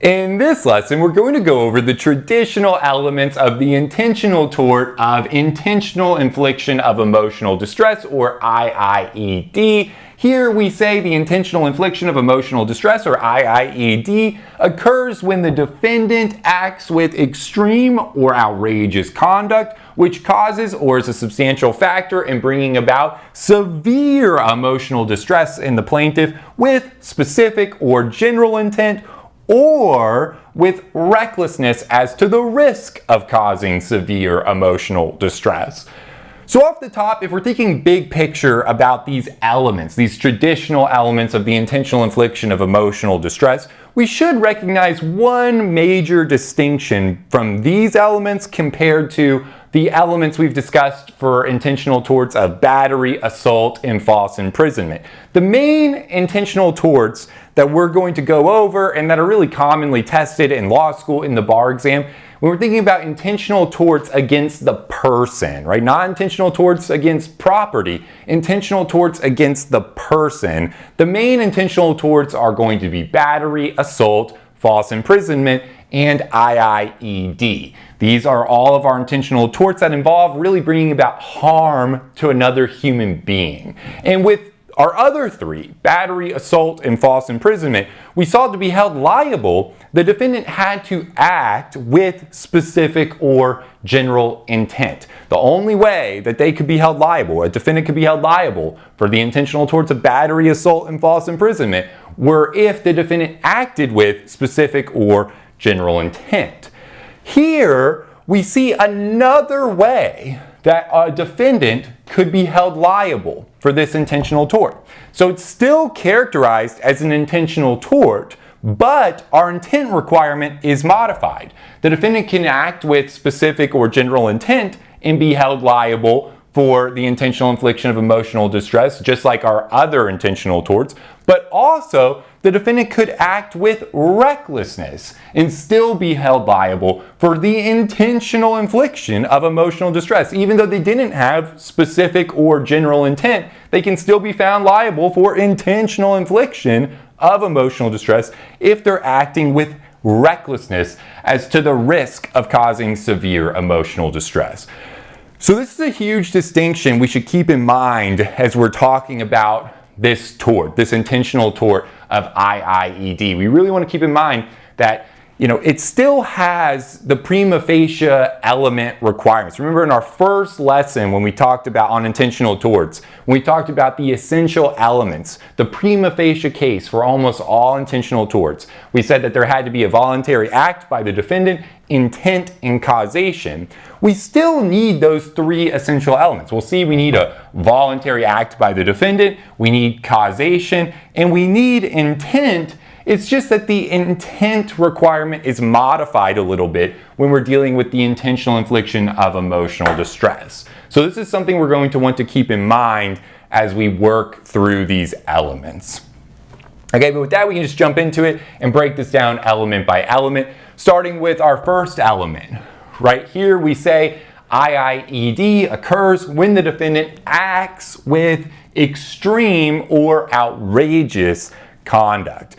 In this lesson, we're going to go over the traditional elements of the intentional tort of intentional infliction of emotional distress, or IIED. Here we say the intentional infliction of emotional distress, or IIED, occurs when the defendant acts with extreme or outrageous conduct, which causes or is a substantial factor in bringing about severe emotional distress in the plaintiff with specific or general intent, or with recklessness as to the risk of causing severe emotional distress. So off the top, if we're thinking big picture about these elements, these traditional elements of the intentional infliction of emotional distress, we should recognize one major distinction from these elements compared to the elements we've discussed for intentional torts of battery, assault, and false imprisonment. The main intentional torts that we're going to go over and that are really commonly tested in law school in the bar exam, when we're thinking about intentional torts against the person, right? Not intentional torts against property, intentional torts against the person. The main intentional torts are going to be battery, assault, false imprisonment, and IIED. These are all of our intentional torts that involve really bringing about harm to another human being. And with our other three, battery, assault, and false imprisonment, we saw to be held liable, the defendant had to act with specific or general intent. The only way that they could be held liable, a defendant could be held liable for the intentional torts of battery, assault, and false imprisonment, were if the defendant acted with specific or general intent. Here, we see another way that a defendant could be held liable for this intentional tort. So it's still characterized as an intentional tort, but our intent requirement is modified. The defendant can act with specific or general intent and be held liable for the intentional infliction of emotional distress, just like our other intentional torts, but also the defendant could act with recklessness and still be held liable for the intentional infliction of emotional distress. Even though they didn't have specific or general intent, they can still be found liable for intentional infliction of emotional distress if they're acting with recklessness as to the risk of causing severe emotional distress. So this is a huge distinction we should keep in mind as we're talking about this tort, this intentional tort of IIED. We really want to keep in mind that it still has the prima facie element requirements. Remember in our first lesson when we talked about on intentional torts, when we talked about the essential elements, the prima facie case for almost all intentional torts, we said that there had to be a voluntary act by the defendant, intent, and causation. We still need those three essential elements. We'll see we need a voluntary act by the defendant, we need causation, and we need intent. It's just that the intent requirement is modified a little bit when we're dealing with the intentional infliction of emotional distress. So this is something we're going to want to keep in mind as we work through these elements. Okay, but with that, we can just jump into it and break this down element by element, starting with our first element. Right here we say IIED occurs when the defendant acts with extreme or outrageous conduct.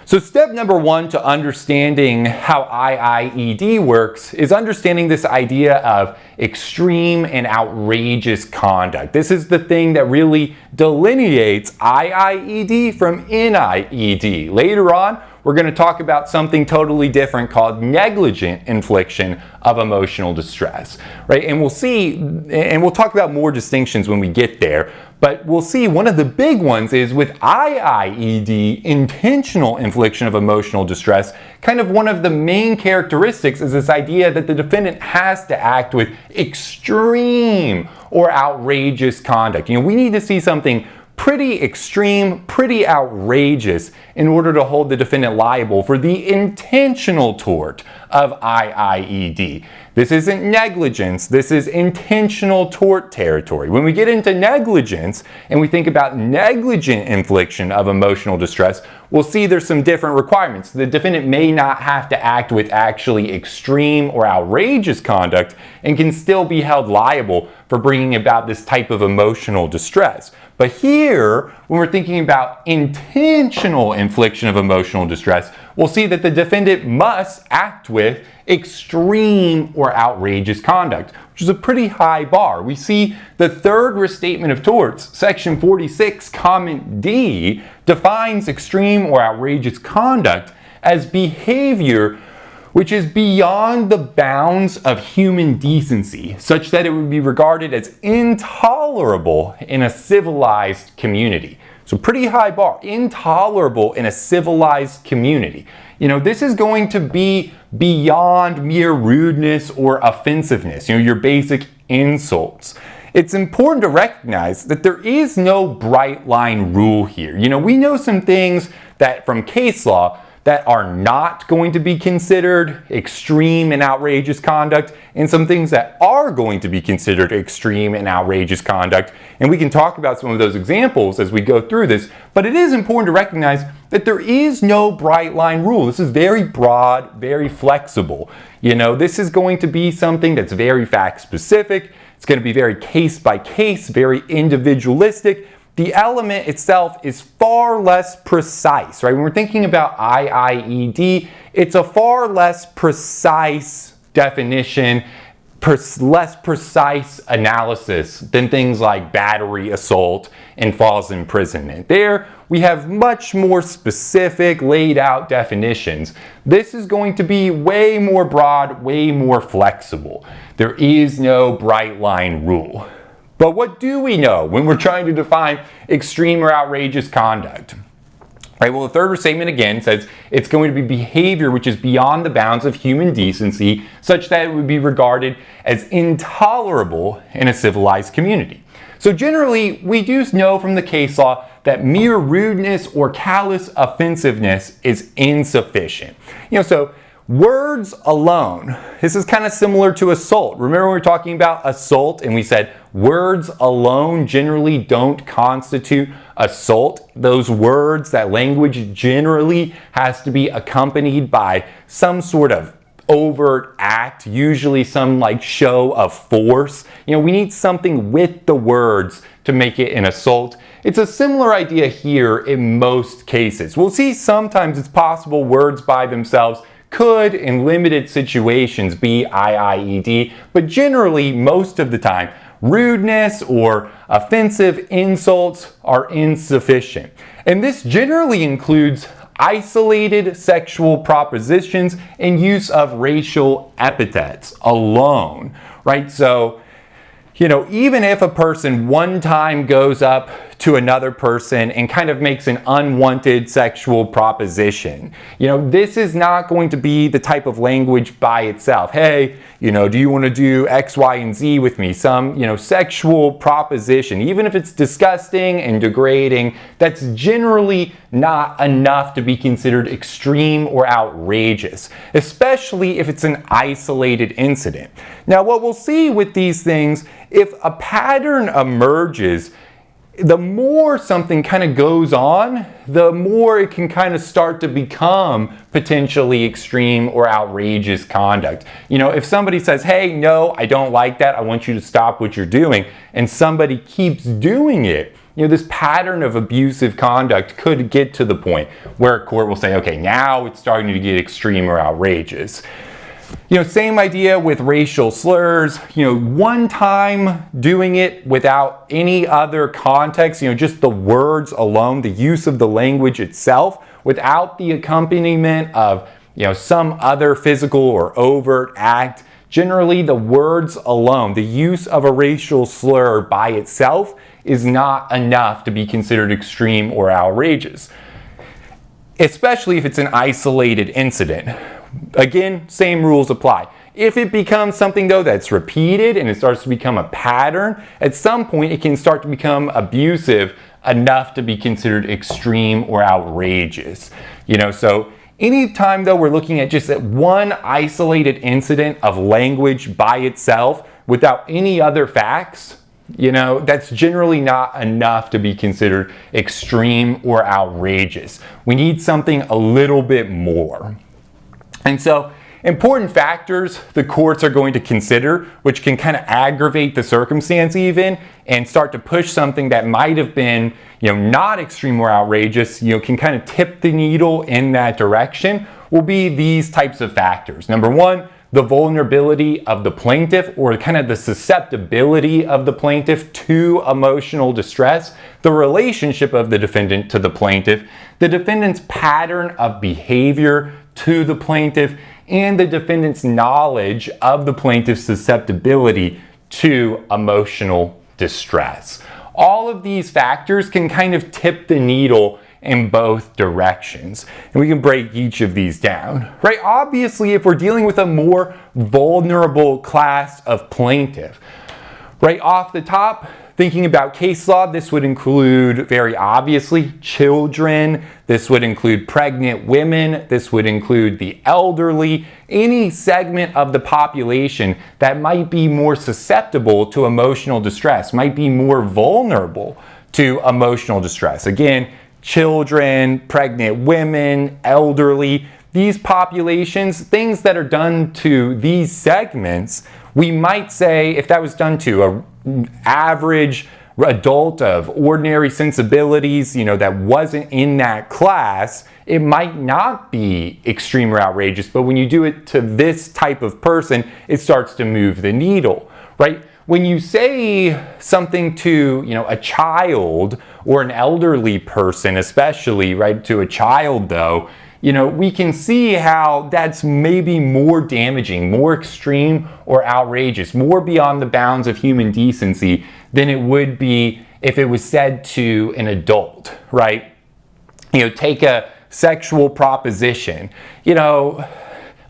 So step number one to understanding how IIED works is understanding this idea of extreme and outrageous conduct. This is the thing that really delineates IIED from NIED. Later on, we're going to talk about something totally different called negligent infliction of emotional distress, right? And we'll see, and we'll talk about more distinctions when we get there, but we'll see one of the big ones is with IIED, intentional infliction of emotional distress, kind of one of the main characteristics is this idea that the defendant has to act with extreme or outrageous conduct. We need to see something pretty extreme, pretty outrageous in order to hold the defendant liable for the intentional tort of IIED. This isn't negligence, this is intentional tort territory. When we get into negligence and we think about negligent infliction of emotional distress, we'll see there's some different requirements. The defendant may not have to act with actually extreme or outrageous conduct and can still be held liable for bringing about this type of emotional distress. But here, when we're thinking about intentional infliction of emotional distress, we'll see that the defendant must act with extreme or outrageous conduct, which is a pretty high bar. We see the third restatement of torts, section 46, comment D, defines extreme or outrageous conduct as behavior which is beyond the bounds of human decency, such that it would be regarded as intolerable in a civilized community. So pretty high bar, intolerable in a civilized community. This is going to be beyond mere rudeness or offensiveness, your basic insults. It's important to recognize that there is no bright line rule here. We know some things that from case law that are not going to be considered extreme and outrageous conduct, and some things that are going to be considered extreme and outrageous conduct. And we can talk about some of those examples as we go through this, but it is important to recognize that there is no bright line rule. This is very broad, very flexible. This is going to be something that's very fact specific. It's going to be very case by case, very individualistic. The element itself is far less precise, right? When we're thinking about IIED, it's a far less precise definition, less precise analysis than things like battery, assault, and false imprisonment. There, we have much more specific, laid out definitions. This is going to be way more broad, way more flexible. There is no bright line rule. But what do we know when we're trying to define extreme or outrageous conduct? Right, well, the third restatement again says it's going to be behavior which is beyond the bounds of human decency, such that it would be regarded as intolerable in a civilized community. So generally, we do know from the case law that mere rudeness or callous offensiveness is insufficient. So words alone, this is kind of similar to assault. Remember we were talking about assault and we said words alone generally don't constitute assault. Those words, that language generally has to be accompanied by some sort of overt act, usually some show of force. We need something with the words to make it an assault. It's a similar idea here in most cases. We'll see sometimes it's possible words by themselves could, in limited situations, be IIED, but generally, most of the time, rudeness or offensive insults are insufficient. And this generally includes isolated sexual propositions and use of racial epithets alone, right? So, even if a person one time goes up to another person and kind of makes an unwanted sexual proposition, this is not going to be the type of language by itself. Hey, do you want to do X, Y, and Z with me? Some, sexual proposition, even if it's disgusting and degrading, that's generally not enough to be considered extreme or outrageous, especially if it's an isolated incident. Now, what we'll see with these things, if a pattern emerges, the more something kind of goes on, the more it can kind of start to become potentially extreme or outrageous conduct. If somebody says, hey, no, I don't like that, I want you to stop what you're doing, and somebody keeps doing it, this pattern of abusive conduct could get to the point where a court will say, okay, now it's starting to get extreme or outrageous. Same idea with racial slurs. One time doing it without any other context, just the words alone, the use of the language itself, without the accompaniment of, some other physical or overt act. Generally, the words alone, the use of a racial slur by itself is not enough to be considered extreme or outrageous, especially if it's an isolated incident. Again, same rules apply. If it becomes something though that's repeated and it starts to become a pattern, at some point it can start to become abusive enough to be considered extreme or outrageous. So anytime though we're looking at just that one isolated incident of language by itself without any other facts, that's generally not enough to be considered extreme or outrageous. We need something a little bit more. And so important factors the courts are going to consider, which can kind of aggravate the circumstance even, and start to push something that might have been, not extreme or outrageous, can kind of tip the needle in that direction, will be these types of factors. Number one, the vulnerability of the plaintiff, or kind of the susceptibility of the plaintiff to emotional distress, the relationship of the defendant to the plaintiff, the defendant's pattern of behavior to the plaintiff, and the defendant's knowledge of the plaintiff's susceptibility to emotional distress. All of these factors can kind of tip the needle in both directions. And we can break each of these down, right? Obviously, if we're dealing with a more vulnerable class of plaintiff, right off the top, thinking about case law, this would include, very obviously, children. This would include pregnant women. This would include the elderly, any segment of the population that might be more susceptible to emotional distress, might be more vulnerable to emotional distress. Again, children, pregnant women, elderly, these populations, things that are done to these segments, we might say if that was done to an average adult of ordinary sensibilities, that wasn't in that class, it might not be extreme or outrageous, but when you do it to this type of person, it starts to move the needle, right? When you say something to, a child or an elderly person, especially, right, to a child though, we can see how that's maybe more damaging, more extreme or outrageous, more beyond the bounds of human decency than it would be if it was said to an adult, right? Take a sexual proposition.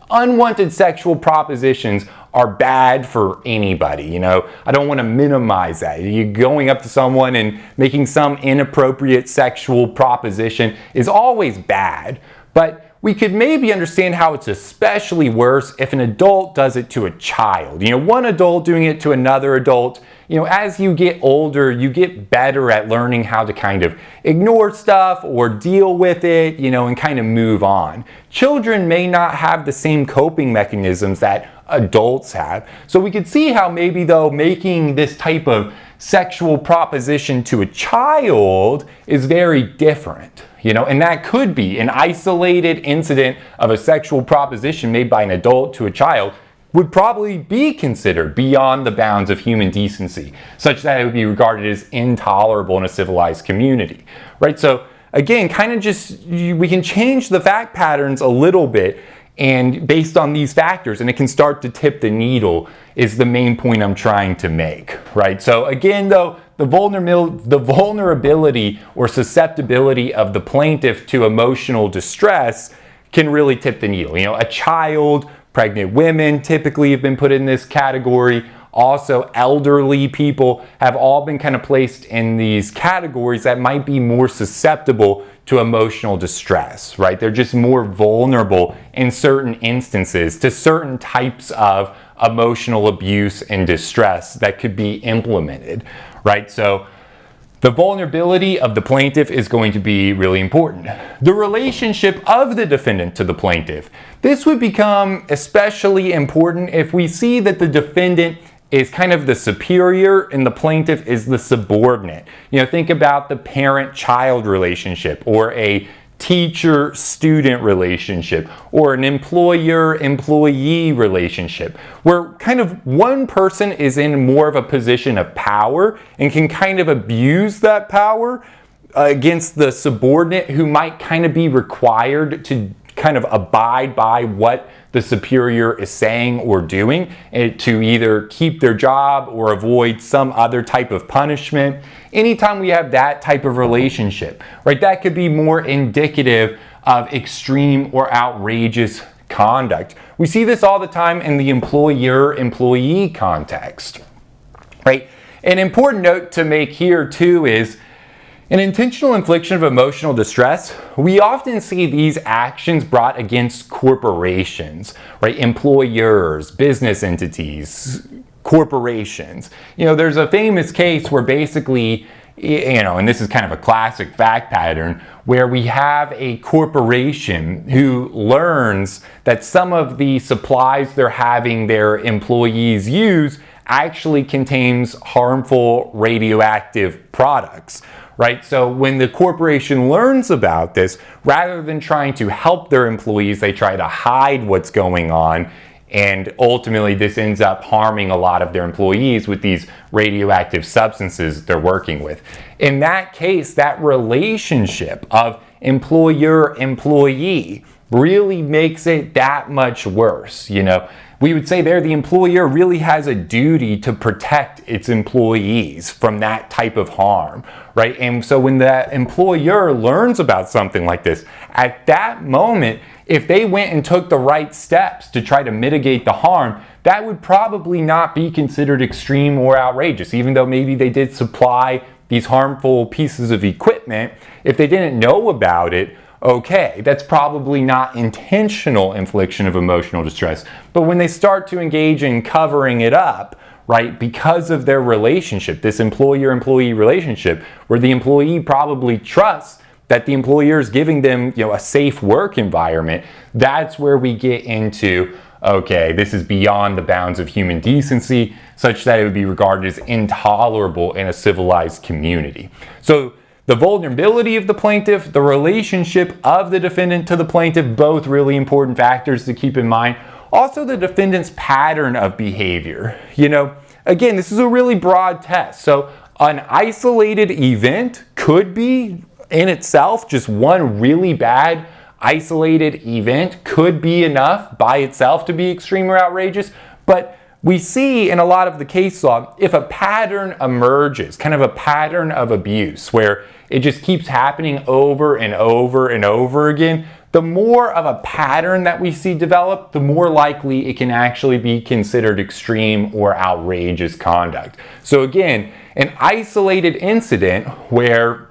Unwanted sexual propositions are bad for anybody. I don't want to minimize that. You going up to someone and making some inappropriate sexual proposition is always bad, but we could maybe understand how it's especially worse if an adult does it to a child. One adult doing it to another adult. As you get older, you get better at learning how to kind of ignore stuff or deal with it, and kind of move on. Children may not have the same coping mechanisms that adults have. So we could see how maybe though making this type of sexual proposition to a child is very different, and that could be an isolated incident of a sexual proposition made by an adult to a child would probably be considered beyond the bounds of human decency, such that it would be regarded as intolerable in a civilized community, right? So again, kind of we can change the fact patterns a little bit and based on these factors, and it can start to tip the needle is the main point I'm trying to make, right? So again, though, the vulnerability or susceptibility of the plaintiff to emotional distress can really tip the needle. A child, pregnant women typically have been put in this category. Also, elderly people have all been kind of placed in these categories that might be more susceptible to emotional distress, right? They're just more vulnerable in certain instances to certain types of emotional abuse and distress that could be implemented, right? So the vulnerability of the plaintiff is going to be really important. The relationship of the defendant to the plaintiff. This would become especially important if we see that the defendant is kind of the superior and the plaintiff is the subordinate. Think about the parent-child relationship or a teacher-student relationship or an employer-employee relationship where kind of one person is in more of a position of power and can kind of abuse that power against the subordinate who might kind of be required to kind of abide by what the superior is saying or doing to either keep their job or avoid some other type of punishment. Anytime we have that type of relationship, right, that could be more indicative of extreme or outrageous conduct. We see this all the time in the employer-employee context, right? An important note to make here too is in intentional infliction of emotional distress, we often see these actions brought against corporations, right? Employers, business entities, corporations. There's a famous case where basically, and this is kind of a classic fact pattern, where we have a corporation who learns that some of the supplies they're having their employees use actually contains harmful radioactive products, right? So when the corporation learns about this, rather than trying to help their employees, they try to hide what's going on. And ultimately, this ends up harming a lot of their employees with these radioactive substances they're working with. In that case, that relationship of employer-employee really makes it that much worse. We would say there the employer really has a duty to protect its employees from that type of harm, right? And so when the employer learns about something like this, at that moment, if they went and took the right steps to try to mitigate the harm, that would probably not be considered extreme or outrageous, even though maybe they did supply these harmful pieces of equipment. If they didn't know about it, okay, that's probably not intentional infliction of emotional distress. But when they start to engage in covering it up, right, because of their relationship, this employer-employee relationship, where the employee probably trusts that the employer is giving them, a safe work environment, that's where we get into, okay, this is beyond the bounds of human decency, such that it would be regarded as intolerable in a civilized community. So the vulnerability of the plaintiff, the relationship of the defendant to the plaintiff, both really important factors to keep in mind. Also, the defendant's pattern of behavior. Again, this is a really broad test. So an isolated event could be in itself, just one really bad isolated event could be enough by itself to be extreme or outrageous. But we see in a lot of the case law, if a pattern emerges, kind of a pattern of abuse, where it just keeps happening over and over and over again, the more of a pattern that we see develop, the more likely it can actually be considered extreme or outrageous conduct. So again, an isolated incident where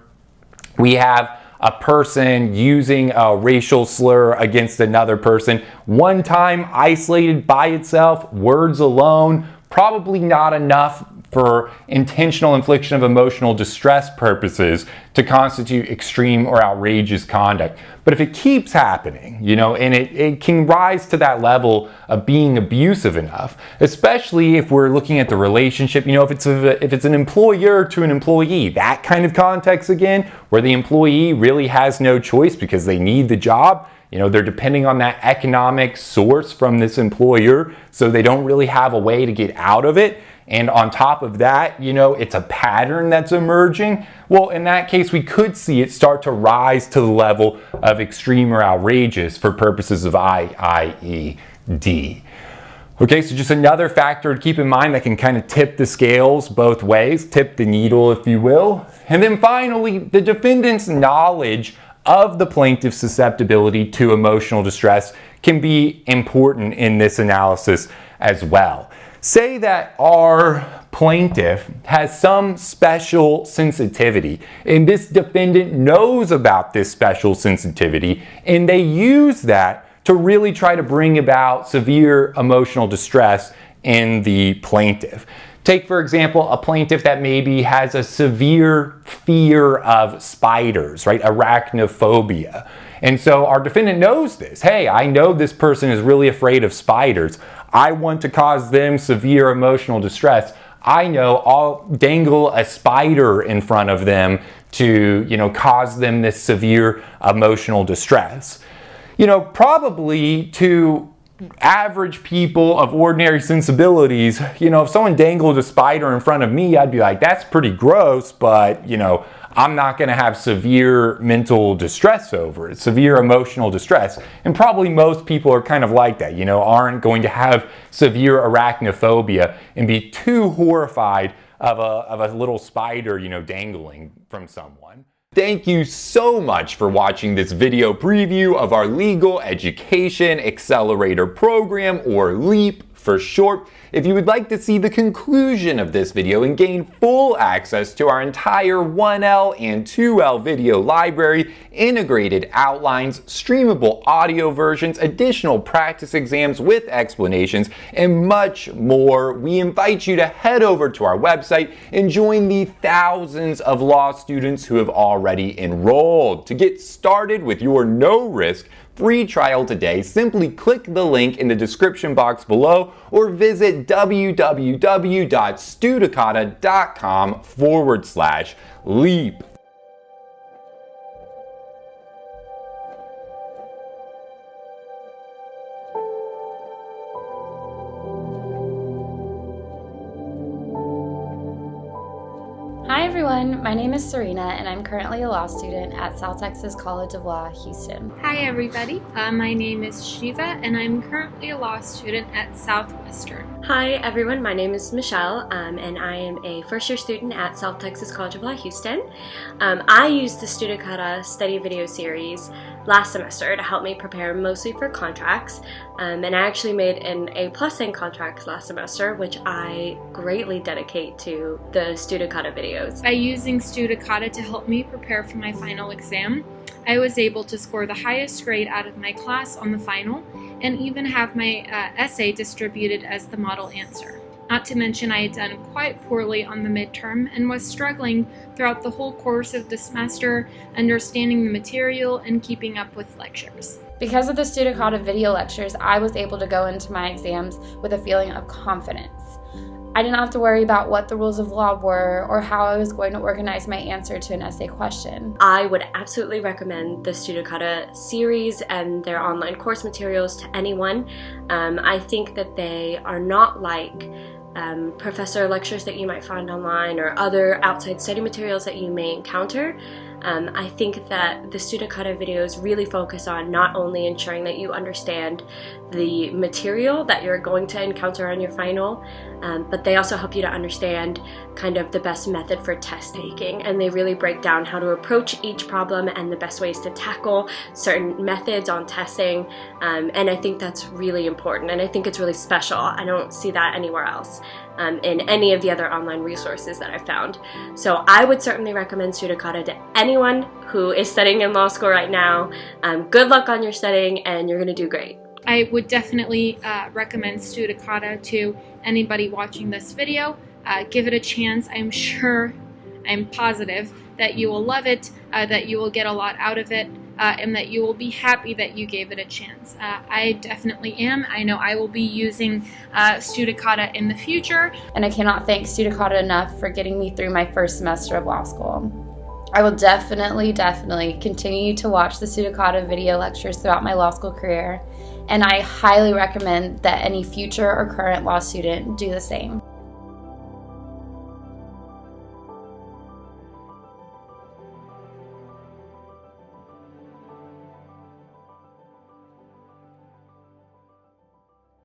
we have a person using a racial slur against another person, one time isolated by itself, words alone, probably not enough for intentional infliction of emotional distress purposes to constitute extreme or outrageous conduct. But if it keeps happening, and it can rise to that level of being abusive enough, especially if we're looking at the relationship, if it's an employer to an employee, that kind of context again, where the employee really has no choice because they need the job. They're depending on that economic source from this employer, so they don't really have a way to get out of it. And on top of that, it's a pattern that's emerging. Well, in that case, we could see it start to rise to the level of extreme or outrageous for purposes of IIED. Okay, so just another factor to keep in mind that can kind of tip the scales both ways, tip the needle, if you will. And then finally, the defendant's knowledge of the plaintiff's susceptibility to emotional distress can be important in this analysis as well. Say that our plaintiff has some special sensitivity, and this defendant knows about this special sensitivity, and they use that to really try to bring about severe emotional distress in the plaintiff. Take, for example, a plaintiff that maybe has a severe fear of spiders, right? Arachnophobia. And so our defendant knows this. Hey, I know this person is really afraid of spiders. I want to cause them severe emotional distress. I know I'll dangle a spider in front of them to, cause them this severe emotional distress. Probably to average people of ordinary sensibilities, if someone dangled a spider in front of me, I'd be like, that's pretty gross, but, I'm not going to have severe mental distress over it, severe emotional distress. And probably most people are kind of like that, aren't going to have severe arachnophobia and be too horrified of a little spider, dangling from someone. Thank you so much for watching this video preview of our Legal Education Accelerator Program, or LEAP, for short. If you would like to see the conclusion of this video and gain full access to our entire 1L and 2L video library, integrated outlines, streamable audio versions, additional practice exams with explanations, and much more, we invite you to head over to our website and join the thousands of law students who have already enrolled. To get started with your no-risk free trial today, simply click the link in the description box below or visit www.studicata.com/leap. Hi everyone, my name is Serena and I'm currently a law student at South Texas College of Law, Houston. Hi everybody, my name is Shiva and I'm currently a law student at Southwestern. Hi everyone, my name is Michelle and I am a first year student at South Texas College of Law, Houston. I used the Studicata study video series last semester to help me prepare mostly for contracts, and I actually made an A+ in contracts last semester, which I greatly dedicate to the Studicata videos. By using Studicata to help me prepare for my final exam, I was able to score the highest grade out of my class on the final and even have my essay distributed as the model answer. Not to mention I had done quite poorly on the midterm and was struggling throughout the whole course of the semester, understanding the material and keeping up with lectures. Because of the Studicata video lectures, I was able to go into my exams with a feeling of confidence. I didn't have to worry about what the rules of law were or how I was going to organize my answer to an essay question. I would absolutely recommend the Studicata series and their online course materials to anyone. I think that they are not like professor lectures that you might find online or other outside study materials that you may encounter. I think that the Studicata videos really focus on not only ensuring that you understand the material that you're going to encounter on your final, but they also help you to understand kind of the best method for test taking, and they really break down how to approach each problem and the best ways to tackle certain methods on testing, and I think that's really important, and I think it's really special. I don't see that anywhere else in any of the other online resources that I've found. So I would certainly recommend Studicata to anyone who is studying in law school right now. Good luck on your studying and you're going to do great. I would definitely recommend Studicata to anybody watching this video. Give it a chance. I'm positive that you will love it, that you will get a lot out of it, and that you will be happy that you gave it a chance. I definitely am. I know I will be using Studicata in the future. And I cannot thank Studicata enough for getting me through my first semester of law school. I will definitely continue to watch the Studicata video lectures throughout my law school career, and I highly recommend that any future or current law student do the same.